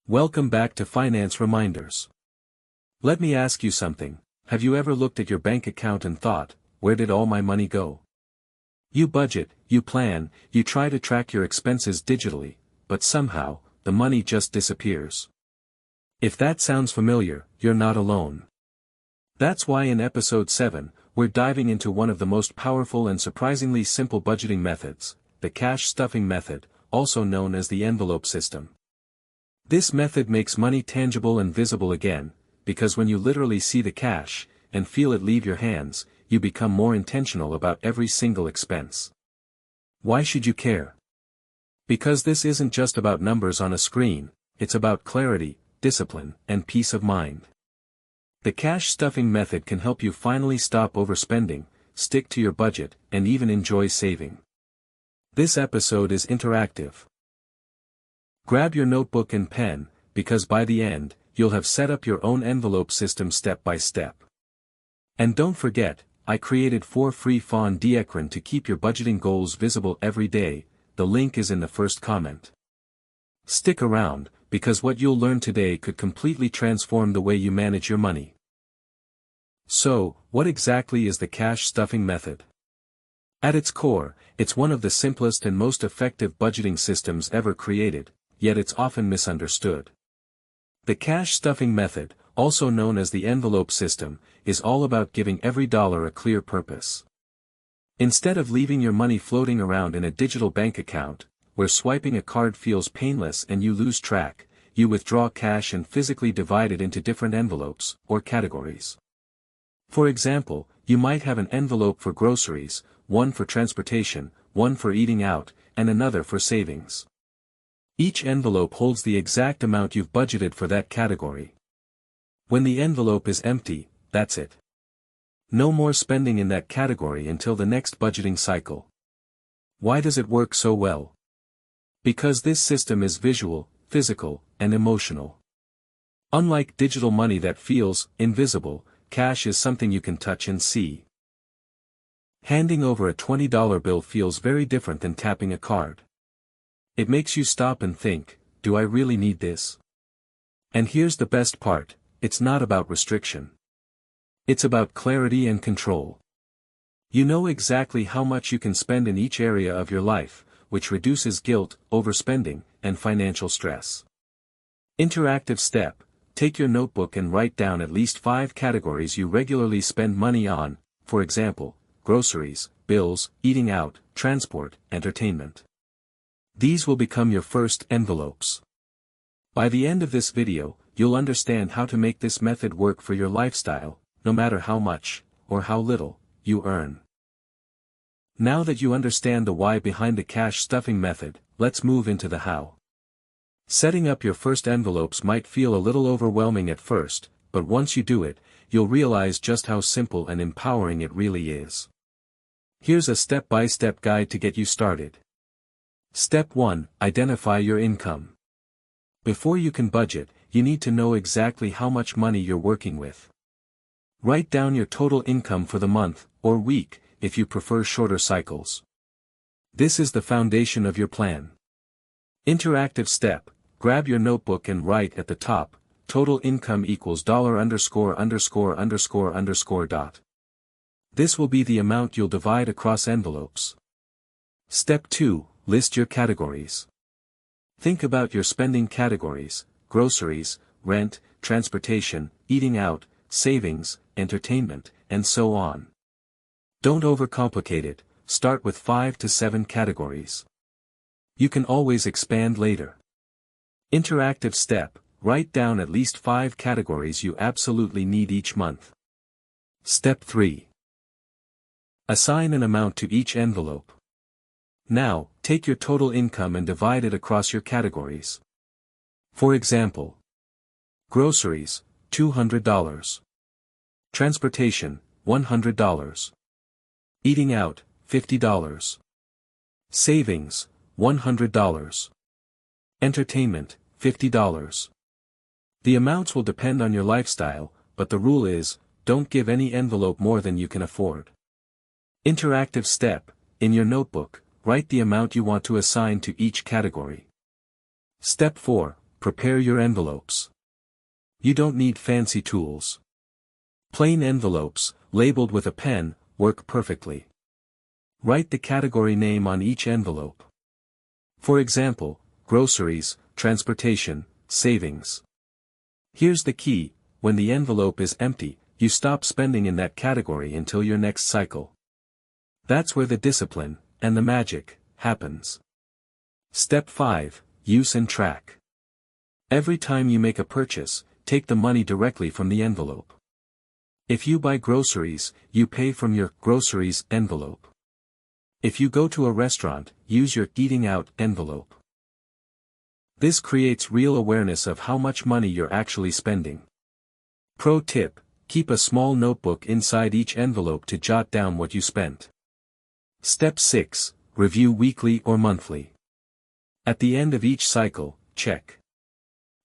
Welcome back to Finance Reminders. Let me ask you something. Have you ever looked at your bank account and thought, where did all my money go? You budget, you plan, you try to track your expenses digitally, but somehow, the money just disappears. If that sounds familiar, you're not alone. That's why in episode 7, we're diving into one of the most powerful and surprisingly simple budgeting methods, the cash stuffing method, also known as the envelope system. This method makes money tangible and visible again, because when you literally see the cash, and feel it leave your hands, you become more intentional about every single expense. Why should you care? Because this isn't just about numbers on a screen, it's about clarity, discipline, and peace of mind. The cash stuffing method can help you finally stop overspending, stick to your budget, and even enjoy saving. This episode is interactive. Grab your notebook and pen, because by the end, you'll have set up your own envelope system step by step. And don't forget, I created 4 free fun diagrams to keep your budgeting goals visible every day. The link is in the first comment. Stick around, because what you'll learn today could completely transform the way you manage your money. So, what exactly is the cash stuffing method? At its core, it's one of the simplest and most effective budgeting systems ever created, yet it's often misunderstood. The cash stuffing method, also known as the envelope system, is all about giving every dollar a clear purpose. Instead of leaving your money floating around in a digital bank account, where swiping a card feels painless and you lose track, you withdraw cash and physically divide it into different envelopes, or categories. For example, you might have an envelope for groceries, one for transportation, one for eating out, and another for savings. Each envelope holds the exact amount you've budgeted for that category. When the envelope is empty, that's it. No more spending in that category until the next budgeting cycle. Why does it work so well? Because this system is visual, physical, and emotional. Unlike digital money that feels invisible, cash is something you can touch and see. Handing over a $20 bill feels very different than tapping a card. It makes you stop and think, do I really need this? And here's the best part, it's not about restriction. It's about clarity and control. You know exactly how much you can spend in each area of your life, which reduces guilt, overspending, and financial stress. Interactive step, take your notebook and write down at least 5 categories you regularly spend money on, for example, groceries, bills, eating out, transport, entertainment. These will become your first envelopes. By the end of this video, you'll understand how to make this method work for your lifestyle, no matter how much, or how little, you earn. Now that you understand the why behind the cash stuffing method, let's move into the how. Setting up your first envelopes might feel a little overwhelming at first, but once you do it, you'll realize just how simple and empowering it really is. Here's a step-by-step guide to get you started. Step 1, identify your income. Before you can budget, you need to know exactly how much money you're working with. Write down your total income for the month, or week, if you prefer shorter cycles. This is the foundation of your plan. Interactive step, grab your notebook and write at the top, total income equals $____. This will be the amount you'll divide across envelopes. Step 2, list your categories. Think about your spending categories, groceries, rent, transportation, eating out, savings, entertainment, and so on. Don't overcomplicate it, start with 5 to 7 categories. You can always expand later. Interactive step, write down at least 5 categories you absolutely need each month. Step 3. Assign an amount to each envelope. Now, take your total income and divide it across your categories. For example, groceries, $200. Transportation, $100. Eating out, $50. Savings, $100. Entertainment, $50. The amounts will depend on your lifestyle, but the rule is, don't give any envelope more than you can afford. Interactive step, in your notebook, write the amount you want to assign to each category. Step 4, prepare your envelopes. You don't need fancy tools. Plain envelopes, labeled with a pen, work perfectly. Write the category name on each envelope. For example, groceries, transportation, savings. Here's the key: when the envelope is empty, you stop spending in that category until your next cycle. That's where the discipline, and the magic, happens. Step 5. Use and track. Every time you make a purchase, take the money directly from the envelope. If you buy groceries, you pay from your groceries envelope. If you go to a restaurant, use your eating out envelope. This creates real awareness of how much money you're actually spending. Pro tip: keep a small notebook inside each envelope to jot down what you spent. Step 6. Review weekly or monthly. At the end of each cycle, check.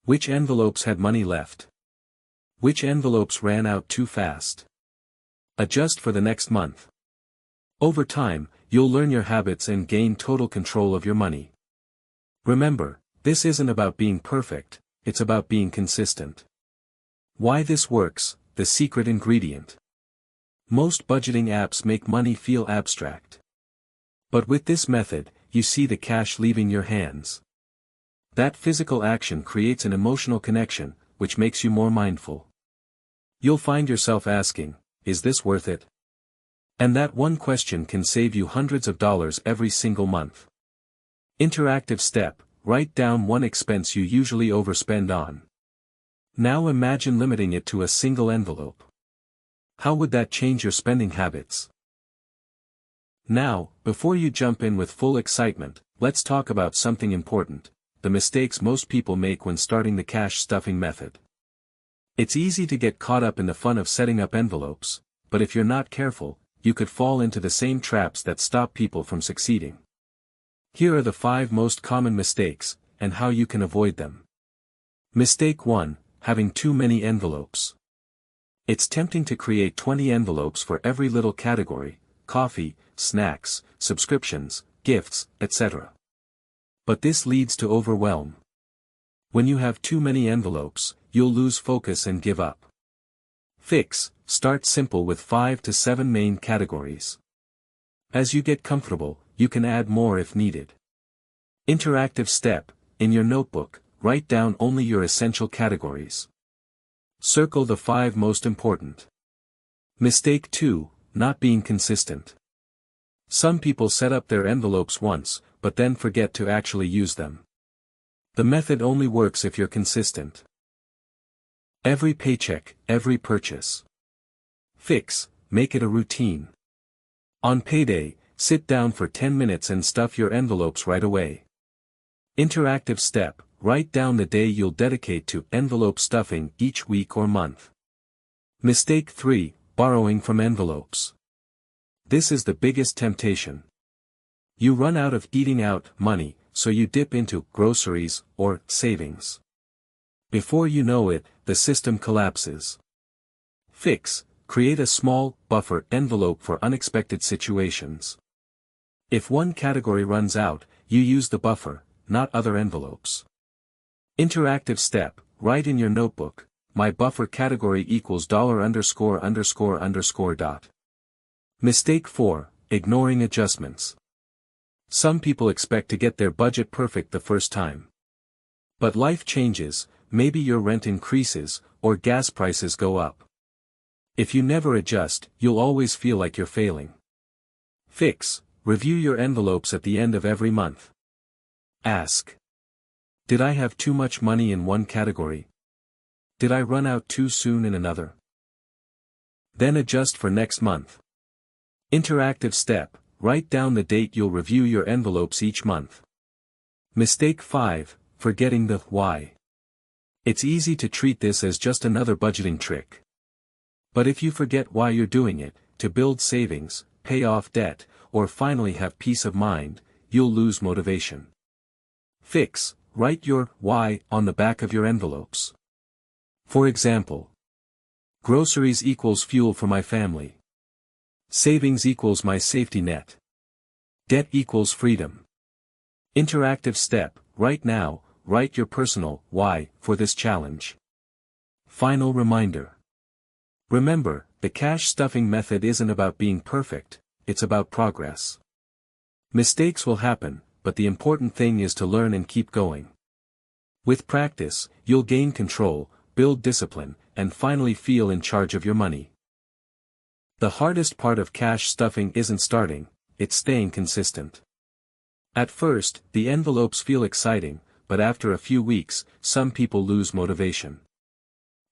Which envelopes had money left? Which envelopes ran out too fast? Adjust for the next month. Over time, you'll learn your habits and gain total control of your money. Remember, this isn't about being perfect, it's about being consistent. Why this works: the secret ingredient. Most budgeting apps make money feel abstract. But with this method, you see the cash leaving your hands. That physical action creates an emotional connection, which makes you more mindful. You'll find yourself asking, is this worth it? And that one question can save you hundreds of dollars every single month. Interactive step: write down one expense you usually overspend on. Now imagine limiting it to a single envelope. How would that change your spending habits? Now, before you jump in with full excitement, let's talk about something important: the mistakes most people make when starting the cash stuffing method. It's easy to get caught up in the fun of setting up envelopes, but if you're not careful, you could fall into the same traps that stop people from succeeding. Here are the 5 most common mistakes, and how you can avoid them. Mistake 1: having too many envelopes. It's tempting to create 20 envelopes for every little category: coffee, snacks, subscriptions, gifts, etc. But this leads to overwhelm. When you have too many envelopes, you'll lose focus and give up. Fix: start simple with 5 to 7 main categories. As you get comfortable, you can add more if needed. Interactive step: in your notebook, write down only your essential categories. Circle the 5 most important. Mistake 2: not being consistent. Some people set up their envelopes once, but then forget to actually use them. The method only works if you're consistent. Every paycheck, every purchase. Fix: make it a routine. On payday, sit down for 10 minutes and stuff your envelopes right away. Interactive step: write down the day you'll dedicate to envelope stuffing each week or month. Mistake 3: borrowing from envelopes. This is the biggest temptation. You run out of eating out money, so you dip into groceries or savings. Before you know it, the system collapses. Fix: create a small, buffer envelope for unexpected situations. If one category runs out, you use the buffer, not other envelopes. Interactive step: write in your notebook, my buffer category equals $___. Mistake 4: ignoring adjustments. Some people expect to get their budget perfect the first time. But life changes, maybe your rent increases, or gas prices go up. If you never adjust, you'll always feel like you're failing. Fix: review your envelopes at the end of every month. Ask: did I have too much money in one category? Did I run out too soon in another? Then adjust for next month. Interactive step: write down the date you'll review your envelopes each month. Mistake 5: forgetting the why. It's easy to treat this as just another budgeting trick. But if you forget why you're doing it, to build savings, pay off debt, or finally have peace of mind, you'll lose motivation. Fix: write your why on the back of your envelopes. For example, groceries equals fuel for my family. Savings equals my safety net. Debt equals freedom. Interactive step: right now, write your personal why for this challenge. Final reminder. Remember, the cash stuffing method isn't about being perfect, it's about progress. Mistakes will happen, but the important thing is to learn and keep going. With practice, you'll gain control, build discipline, and finally feel in charge of your money. The hardest part of cash stuffing isn't starting, it's staying consistent. At first, the envelopes feel exciting, but after a few weeks, some people lose motivation.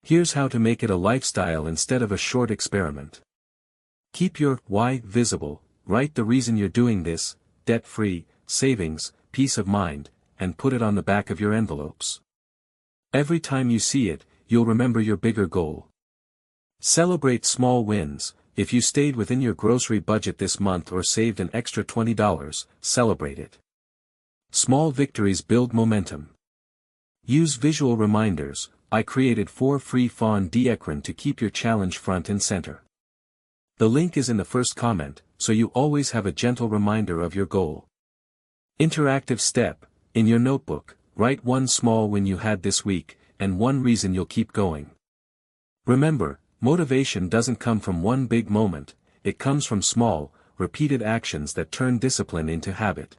Here's how to make it a lifestyle instead of a short experiment. Keep your why visible, write the reason you're doing this, debt-free, savings, peace of mind, and put it on the back of your envelopes. Every time you see it, you'll remember your bigger goal. Celebrate small wins. If you stayed within your grocery budget this month or saved an extra $20, celebrate it. Small victories build momentum. Use visual reminders. I created 4 free fawn diacrins to keep your challenge front and center. The link is in the first comment, so you always have a gentle reminder of your goal. Interactive step. In your notebook, write one small win you had this week, and one reason you'll keep going. Remember, motivation doesn't come from one big moment, it comes from small, repeated actions that turn discipline into habit.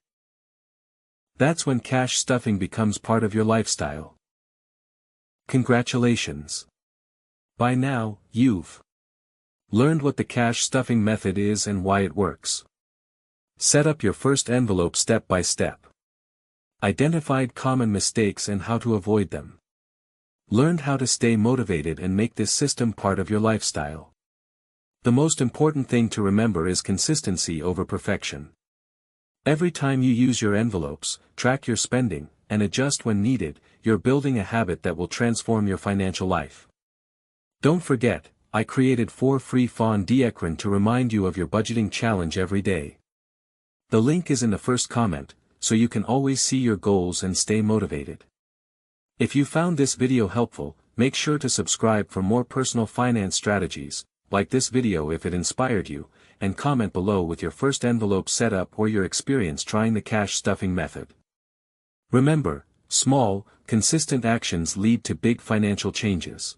That's when cash stuffing becomes part of your lifestyle. Congratulations! By now, you've learned what the cash stuffing method is and why it works. Set up your first envelope step by step. Identified common mistakes and how to avoid them. Learned how to stay motivated and make this system part of your lifestyle. The most important thing to remember is consistency over perfection. Every time you use your envelopes, track your spending, and adjust when needed, you're building a habit that will transform your financial life. Don't forget, I created 4 free fawn diacrins to remind you of your budgeting challenge every day. The link is in the first comment, so you can always see your goals and stay motivated. If you found this video helpful, make sure to subscribe for more personal finance strategies, like this video if it inspired you, and comment below with your first envelope setup or your experience trying the cash stuffing method. Remember, small, consistent actions lead to big financial changes.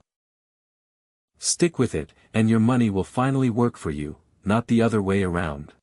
Stick with it, and your money will finally work for you, not the other way around.